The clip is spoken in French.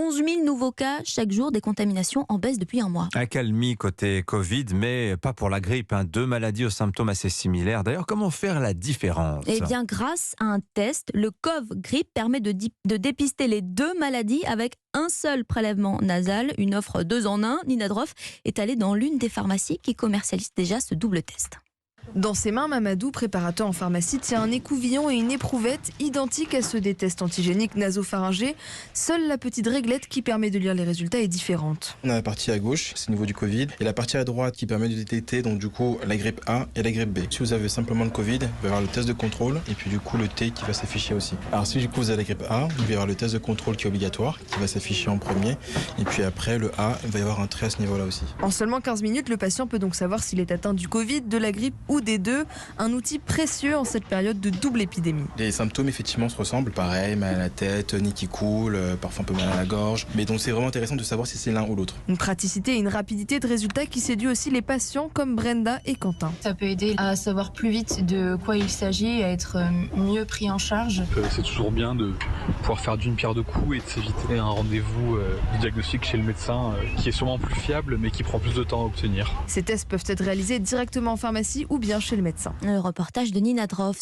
11 000 nouveaux cas chaque jour, des contaminations en baisse depuis un mois. Accalmie côté Covid, mais pas pour la grippe. Deux maladies aux symptômes assez similaires. D'ailleurs, comment faire la différence ? Eh bien, grâce à un test, le COV-Grippe permet de dépister les deux maladies avec un seul prélèvement nasal. Une offre 2 en 1. Nina Droff est allée dans l'une des pharmacies qui commercialise déjà ce double test. Dans ses mains, Mamadou, préparateur en pharmacie, tient un écouvillon et une éprouvette identiques à ceux des tests antigéniques nasopharyngés. Seule la petite réglette qui permet de lire les résultats est différente. On a la partie à gauche, c'est au niveau du Covid, et la partie à droite qui permet de détecter donc du coup la grippe A et la grippe B. Si vous avez simplement le Covid, vous allez avoir le test de contrôle et puis du coup le T qui va s'afficher aussi. Alors si du coup vous avez la grippe A, vous allez avoir le test de contrôle qui est obligatoire, qui va s'afficher en premier, et puis après le A, il va y avoir un trait à ce niveau-là aussi. En seulement 15 minutes, le patient peut donc savoir s'il est atteint du Covid, de la grippe ou des deux. Un outil précieux en cette période de double épidémie. Les symptômes effectivement se ressemblent, pareil, mal à la tête, nez qui coule, parfois un peu mal à la gorge. Mais donc c'est vraiment intéressant de savoir si c'est l'un ou l'autre. Une praticité et une rapidité de résultats qui séduit aussi les patients comme Brenda et Quentin. Ça peut aider à savoir plus vite de quoi il s'agit, à être mieux pris en charge. C'est toujours bien de pouvoir faire d'une pierre deux coups et de s'éviter un rendez-vous de diagnostic chez le médecin qui est sûrement plus fiable mais qui prend plus de temps à obtenir. Ces tests peuvent être réalisés directement en pharmacie ou bien chez le médecin. Le reportage de Nina Droff.